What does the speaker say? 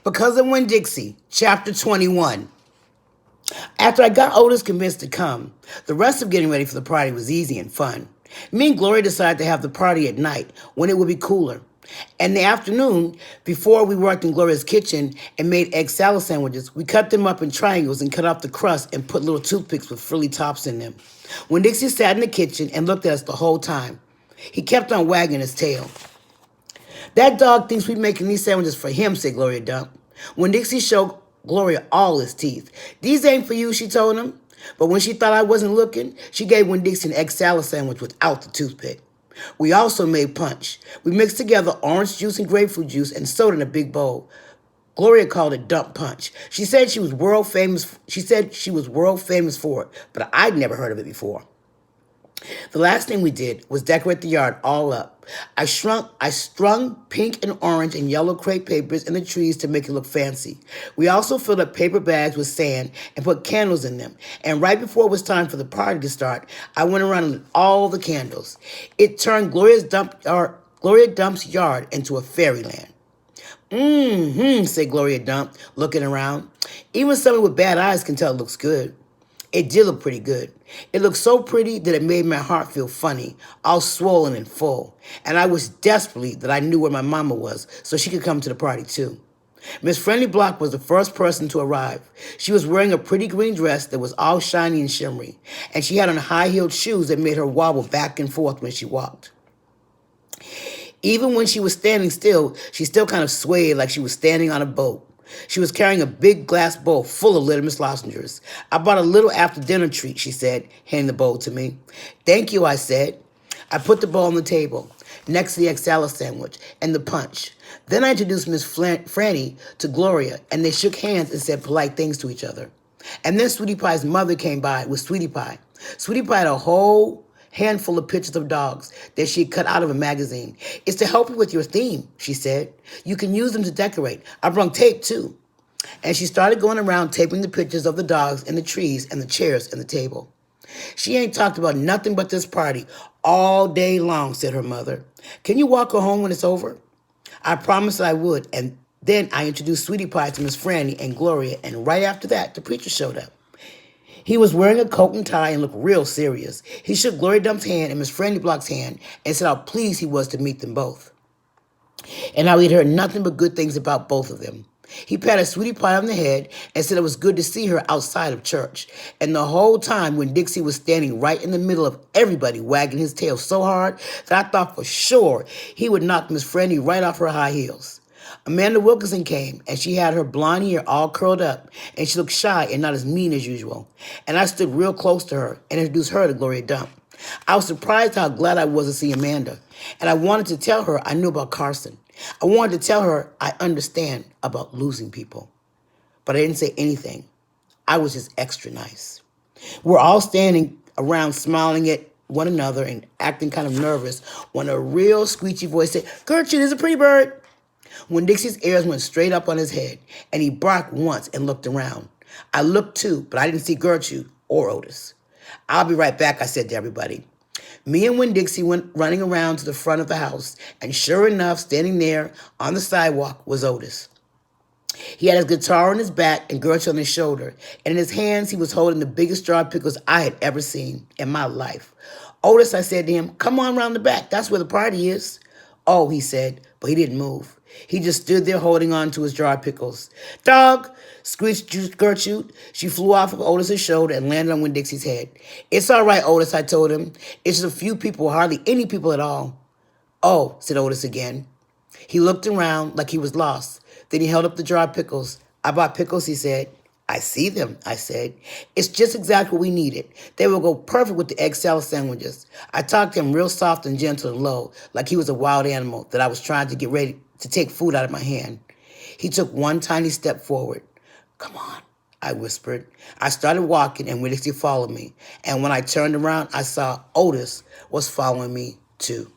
Because of Winn Dixie, Chapter 21. After I got Otis convinced to come, the rest of getting ready for the party was easy and fun. Me and Gloria decided to have the party at night when it would be cooler. In the afternoon, before we worked in Gloria's kitchen and made egg salad sandwiches, we cut them up in triangles and cut off the crust and put little toothpicks with frilly tops in them. When Dixie sat in the kitchen and looked at us the whole time, he kept on wagging his tail. That dog thinks we're making these sandwiches for him, said Gloria Dump. When Dixie showed Gloria all his teeth. These ain't for you, she told him. But when she thought I wasn't looking, she gave Winn Dixie an egg salad sandwich without the toothpick. We also made punch. We mixed together orange juice and grapefruit juice and soda in a big bowl. Gloria called it dump punch. She said she was world famous for it, but I'd never heard of it before. The last thing we did was decorate the yard all up. I strung pink and orange and yellow crepe papers in the trees to make it look fancy. We also filled up paper bags with sand and put candles in them. And right before it was time for the party to start, I went around and lit all the candles. It turned Gloria Dump's yard into a fairyland. Said Gloria Dump, looking around. Even someone with bad eyes can tell it looks good. It did look pretty good. It looked so pretty that it made my heart feel funny, all swollen and full. And I wished desperately that I knew where my mama was so she could come to the party too. Miss Friendly Block was the first person to arrive. She was wearing a pretty green dress that was all shiny and shimmery, and she had on high-heeled shoes that made her wobble back and forth when she walked. Even when she was standing still, she still kind of swayed like she was standing on a boat. She was carrying a big glass bowl full of Little Miss lozenges. I bought a little after-dinner treat, she said, handing the bowl to me. Thank you, I said. I put the bowl on the table, next to the egg salad sandwich and the punch. Then I introduced Miss Franny to Gloria, and they shook hands and said polite things to each other. And then Sweetie Pie's mother came by with Sweetie Pie. Sweetie Pie had a whole handful of pictures of dogs that she had cut out of a magazine. It's to help you with your theme, she said. You can use them to decorate. I brought tape, too. And she started going around taping the pictures of the dogs and the trees and the chairs and the table. She ain't talked about nothing but this party all day long, said her mother. Can you walk her home when it's over? I promised that I would, and then I introduced Sweetie Pie to Miss Franny and Gloria, and right after that, the preacher showed up. He was wearing a coat and tie and looked real serious. He shook Gloria Dump's hand and Miss Friendly Block's hand and said how pleased he was to meet them both. And how he'd heard nothing but good things about both of them. He patted Sweetie Pie on the head and said it was good to see her outside of church. And the whole time Winn Dixie was standing right in the middle of everybody wagging his tail so hard that I thought for sure he would knock Miss Friendly right off her high heels. Amanda Wilkinson came, and she had her blonde hair all curled up, and she looked shy and not as mean as usual. And I stood real close to her and introduced her to Gloria Dump. I was surprised how glad I was to see Amanda, and I wanted to tell her I knew about Carson. I wanted to tell her I understand about losing people. But I didn't say anything. I was just extra nice. We're all standing around smiling at one another and acting kind of nervous when a real screechy voice said, Gertrude is a pretty bird. Winn Dixie's ears went straight up on his head, and he barked once and looked around. I looked too, but I didn't see Gertrude or Otis. I'll be right back, I said to everybody. Me and Winn Dixie went running around to the front of the house, and sure enough, standing there on the sidewalk was Otis. He had his guitar on his back and Gertrude on his shoulder, and in his hands he was holding the biggest jar of pickles I had ever seen in my life. Otis, I said to him, come on around the back. That's where the party is. Oh, he said, but he didn't move. He just stood there holding on to his jar of pickles. Dog, screeched Gertrude. She flew off of Otis's shoulder and landed on Winn Dixie's head. It's all right, Otis, I told him. It's just a few people, hardly any people at all. Oh, said Otis again. He looked around like he was lost. Then he held up the jar of pickles. I bought pickles, he said. I see them, I said. It's just exactly what we needed. They will go perfect with the egg salad sandwiches. I talked to him real soft and gentle and low, like he was a wild animal that I was trying to get ready to take food out of my hand. He took one tiny step forward. Come on, I whispered. I started walking and Winn Dixie followed me. And when I turned around, I saw Otis was following me too.